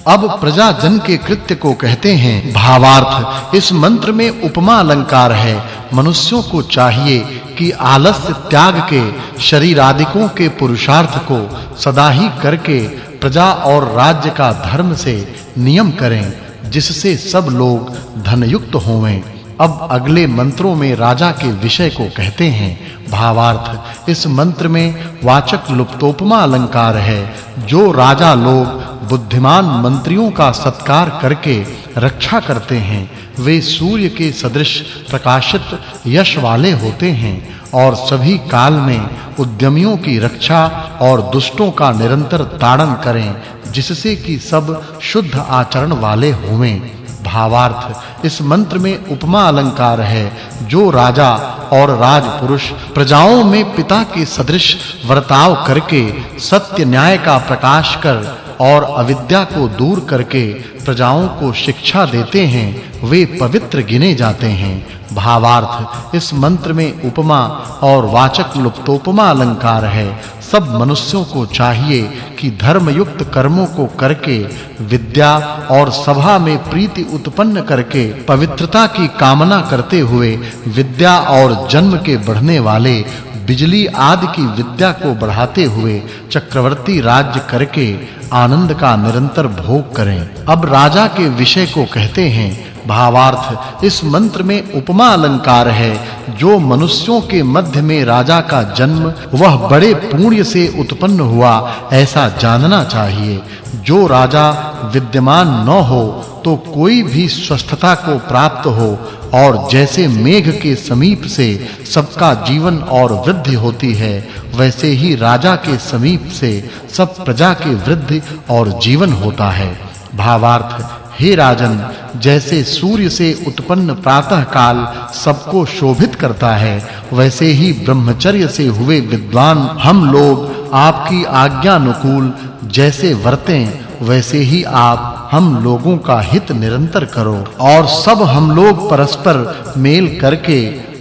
अब प्रजाजन के कृत्य को कहते हैं। भावार्थ इस मंत्र में उपमा अलंकार है। मनुष्यों को चाहिए कि आलस्य त्याग के शरीर आदिकों के पुरुषार्थ को सदा ही करके प्रजा और राज्य का धर्म से नियम करें, जिससे सब लोग धनयुक्त होवें। अब अगले मंत्रों में राजा के विषय को कहते हैं। भावार्थ इस मंत्र में वाचक् लुप्तोपमा अलंकार है। जो राजा लोग बुद्धिमान मंत्रियों का सत्कार करके रक्षा करते हैं, वे सूर्य के सदृश प्रकाशित यश वाले होते हैं और सभी काल में उद्यमियों की रक्षा और दुष्टों का निरंतर ताड़न करें, जिससे कि सब शुद्ध आचरण वाले होवें। भावार्थ इस मंत्र में उपमा अलंकार है। जो राजा और राजपुरुष प्रजाओं में पिता के सदृश वर्ताव करके सत्य न्याय का प्रकाश कर और अविद्या को दूर करके प्रजाओं को शिक्षा देते हैं, वे पवित्र गिने जाते हैं। भावार्थ इस मंत्र में उपमा और वाचक् लुप्तोपमा अलंकार है। सब मनुष्यों को चाहिए कि धर्मयुक्त कर्मों को करके विद्या और सभा में प्रीति उत्पन्न करके पवित्रता की कामना करते हुए विद्या और जन्म के बढ़ने वाले बिजली आदि की विद्या को बढ़ाते हुए चक्रवर्ती राज्य करके आनंद का निरंतर भोग करें। अब राजा के विषय को कहते हैं। भावार्थ इस मंत्र में उपमा अलंकार है। जो मनुष्यों के मध्य में राजा का जन्म वह बड़े पुण्य से उत्पन्न हुआ, ऐसा जानना चाहिए। जो राजा विद्यमान न हो तो कोई भी स्वस्थता को प्राप्त हो, और जैसे मेघ के समीप से सबका जीवन और वृद्धि होती है, वैसे ही राजा के समीप से सब प्रजा के वृद्धि और जीवन होता है। भावार्थ हे राजन, जैसे सूर्य से उत्पन्न प्रातः काल सबको शोभित करता है, वैसे ही ब्रह्मचर्य से हुए विद्वान हम लोग आपकी आज्ञा अनुकूल जैसे वर्तें, वैसे ही आप हम लोगों का हित निरंतर करो और सब हम लोग परस्पर मेल करके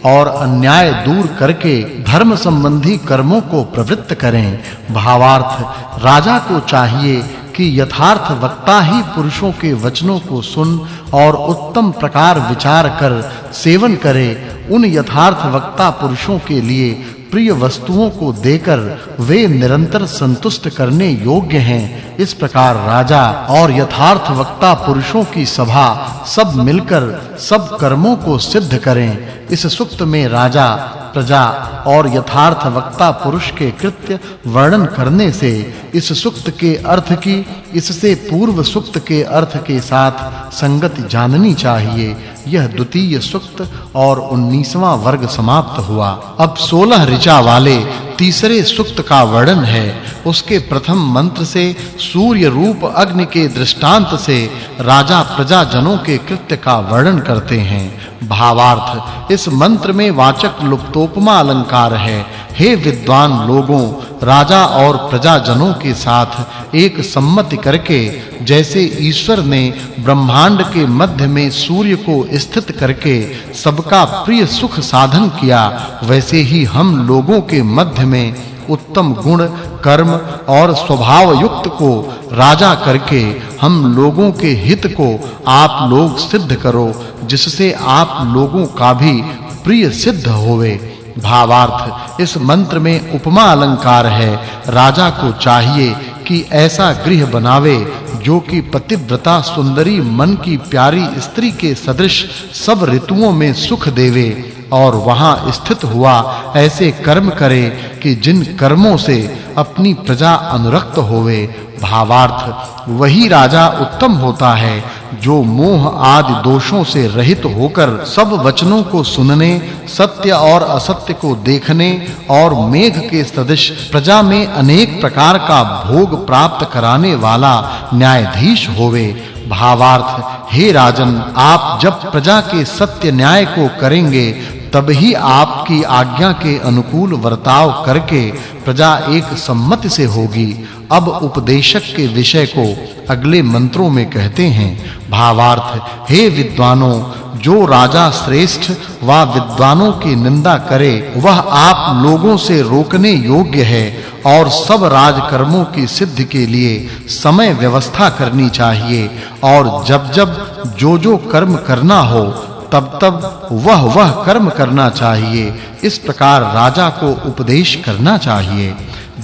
और अन्याय दूर करके धर्म संबंधी कर्मों को प्रवृत्त करें। भावार्थ राजा को चाहिए कि यथार्थ वक्ता ही पुरुषों के वचनों को सुन और उत्तम प्रकार विचार कर सेवन करे। उन यथार्थ वक्ता पुरुषों के लिए प्रिय वस्तुओं को देकर वे निरंतर संतुष्ट करने योग्य हैं। इस प्रकार राजा और यथार्थ वक्ता पुरुषों की सभा सब मिलकर सब कर्मों को सिद्ध करें। इस सूक्त में राजा, प्रजा और यथार्थ वक्ता पुरुष के कृत्य वर्णन करने से इस सूक्त के अर्थ की इससे पूर्व सूक्त के अर्थ के साथ संगति जाननी चाहिए। यह द्वितीय सूक्त और 19वां वर्ग समाप्त हुआ। अब 16 ऋचा वाले तीसरे सूक्त का वर्णन है। उसके प्रथम मंत्र से सूर्य रूप अग्नि के दृष्टांत से राजा प्रजा जनों के कृत्य का वर्णन करते हैं। भावार्थ इस मंत्र में वाचक् लुप्तोपमा अलंकार है। हे विद्वान लोगों, राजा और प्रजा जनों के साथ एक सम्मति करके जैसे ईश्वर ने ब्रह्मांड के मध्य में सूर्य को स्थित करके सबका प्रिय सुख साधन किया, वैसे ही हम लोगों के मध्य में उत्तम गुण, कर्म और स्वभाव युक्त को राजा करके हम लोगों के हित को आप लोग सिद्ध करो, जिससे आप लोगों का भी प्रिय सिद्ध होवे। भावार्थ इस मंत्र में उपमा अलंकार है। राजा को चाहिए कि ऐसा गृह बनावे जो कि पतिव्रता सुंदरी मन की प्यारी स्त्री के सदृश सब ऋतुओं में सुख देवे, और वहां स्थित हुआ ऐसे कर्म करे कि जिन कर्मों से अपनी प्रजा अनुरक्त होवे। भावार्थ वही राजा उत्तम होता है जो मोह आदि दोषों से रहित होकर सब वचनों को सुनने, सत्य और असत्य को देखने और मेघ के सदृश प्रजा में अनेक प्रकार का भोग प्राप्त कराने वाला न्यायाधीश होवे। भावार्थ हे राजन, आप जब प्रजा के सत्य न्याय को करेंगे तब ही आपकी आज्ञा के अनुकूल वर्ताव करके प्रजा एक सम्मति से होगी। अब उपदेशक के विषय को अगले मंत्रों में कहते हैं। भावार्थ हे विद्वानों, जो राजा श्रेष्ठ व विद्वानों की निंदा करे वह आप लोगों से रोकने योग्य है और सब राजकर्मों की सिद्धि के लिए समय व्यवस्था करनी चाहिए और जब-जब जो कर्म करना हो तब-तब वह कर्म करना चाहिए। इस प्रकार राजा को उपदेश करना चाहिए।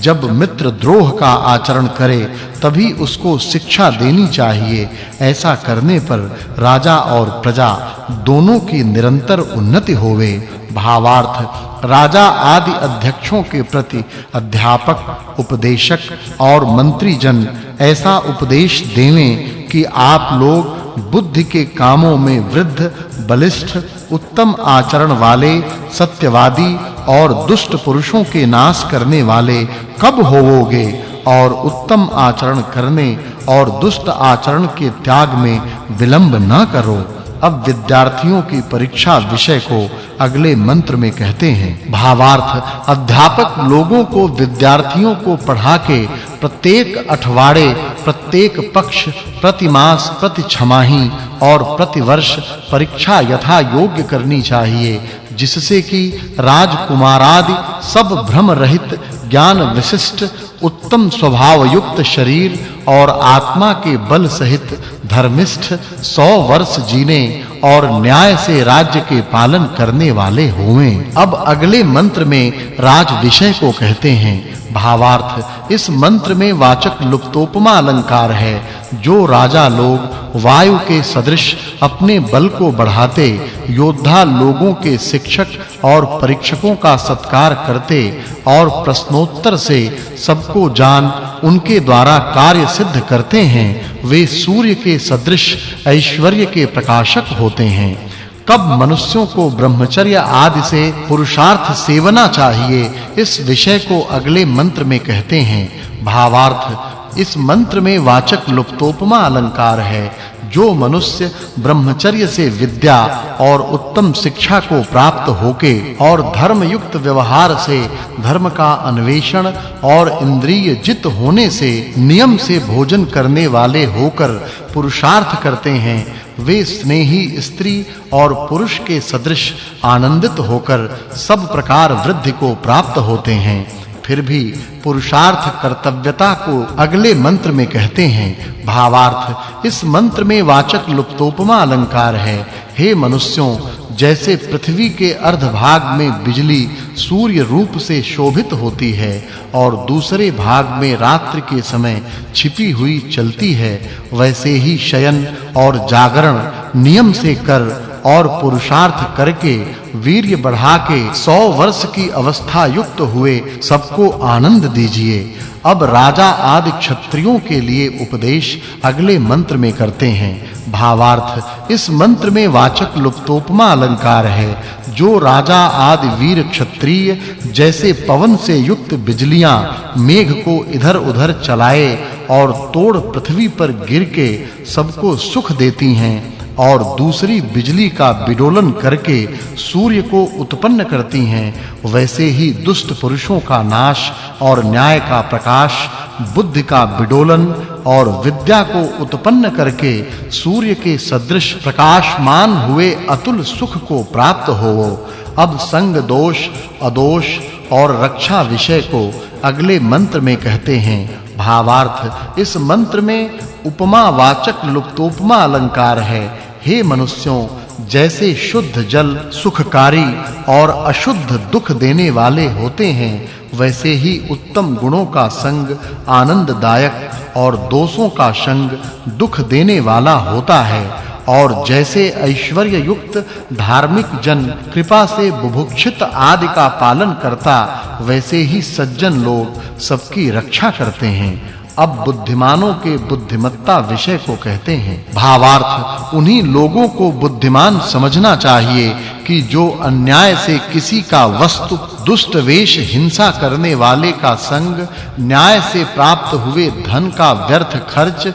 जब मित्र द्रोह का आचरण करे तभी उसको शिक्षा देनी चाहिए। ऐसा करने पर राजा और प्रजा दोनों की निरंतर उन्नति होवे। भावार्थ राजा आदि अध्यक्षों के प्रति अध्यापक, उपदेशक और मंत्री जन ऐसा उपदेश देवें कि आप लोग बुद्धि के कामों में वृद्ध, बलिष्ठ, उत्तम आचरण वाले, सत्यवादी और दुष्ट पुरुषों के नाश करने वाले कब होवोगे और उत्तम आचरण करने और दुष्ट आचरण के त्याग में विलंब न करो। अब विद्यार्थियों की परीक्षा विषय को अगले मंत्र में कहते हैं। भावार्थ अध्यापक लोगों को विद्यार्थियों को पढ़ा के प्रत्येक अठवाड़े, प्रत्येक पक्ष, प्रति मास, प्रति छमाही और प्रति वर्ष परीक्षा यथा योग्य करनी चाहिए, जिससे कि राजकुमारादि सब भ्रम रहित, ज्ञान विशिष्ट, उत्तम स्वभाव युक्त शरीर और आत्मा के बल सहित धर्मिष्ठ 100 वर्ष जीने और न्याय से राज्य के पालन करने वाले होवें। अब अगले मंत्र में राज विषय को कहते हैं। भावार्थ इस मंत्र में वाचक् लुप्तोपमा अलंकार है। जो राजा लोग वायु के सदृश अपने बल को बढ़ाते, योद्धा लोगों के शिक्षक और परीक्षकों का सत्कार करते और प्रश्नोत्तर से सबको जान उनके द्वारा कार्य सिद्ध करते हैं, वे सूर्य के सदृश ऐश्वर्य के प्रकाशक होते हैं। कब मनुष्यों को ब्रह्मचर्य आदि से पुरुषार्थ सेवना चाहिए, इस विषय को अगले मंत्र में कहते हैं। भावार्थ इस मंत्र में वाचक् लुप्तोपमा अलंकार है। जो मनुष्य ब्रह्मचर्य से विद्या और उत्तम शिक्षा को प्राप्त होके और धर्म युक्त व्यवहार से, धर्म का अन्वेषण और इंद्रिय जित होने से नियम से भोजन करने वाले होकर पुरुषार्थ करते हैं, वे स्नेही स्त्री और पुरुष के सदृश आनंदित होकर सब प्रकार वृद्धि को प्राप्त होते हैं। फिर भी पुरुषार्थ कर्तव्यता को अगले मंत्र में कहते हैं। भावार्थ इस मंत्र में वाचक् लुप्तोपमा अलंकार है। हे मनुष्यों, जैसे पृथ्वी के अर्धभाग में बिजली सूर्य रूप से शोभित होती है और दूसरे भाग में रात्रि के समय छिपी हुई चलती है, वैसे ही शयन और जागरण नियम से कर और पुरुषार्थ करके वीर्य बढ़ा के 100 वर्ष की अवस्था युक्त हुए सबको आनंद दीजिए। अब राजा आदि क्षत्रियों के लिए उपदेश अगले मंत्र में करते हैं। भावार्थ इस मंत्र में वाचक् लुप्तोपमा अलंकार है। जो राजा आदि वीर क्षत्रिय जैसे पवन से युक्त बिजलियां मेघ को इधर-उधर चलाए और तोड़ पृथ्वी पर गिर के सबको सुख देती हैं और दूसरी बिजली का विडोलन करके सूर्य को उत्पन्न करती हैं, वैसे ही दुष्ट पुरुषों का नाश और न्याय का प्रकाश, बुद्धि का विडोलन और विद्या को उत्पन्न करके सूर्य के सदृश प्रकाशमान हुए अतुल सुख को प्राप्त हो। अब संग दोष, अदोष और रक्षा विषय को अगले मंत्र में कहते हैं। भावार्थ इस मंत्र में उपमा वाचक् लुप्तोपमा अलंकार है। हे मनुष्यों, जैसे शुद्ध जल सुखकारी और अशुद्ध दुख देने वाले होते हैं, वैसे ही उत्तम गुणों का संग आनंददायक और दोषों का संग दुख देने वाला होता है। और जैसे ऐश्वर्य युक्त धार्मिक जन कृपा से बुभुक्षित आदि का पालन करता, वैसे ही सज्जन लोग सबकी रक्षा करते हैं। अब बुद्धिमानों के बुद्धिमत्ता विषय को कहते हैं। भावार्थ उन्हीं लोगों को बुद्धिमान समझना चाहिए कि जो अन्याय से किसी का वस्तु, दुष्ट वेश हिंसा करने वाले का संग, न्याय से प्राप्त हुए धन का व्यर्थ खर्च,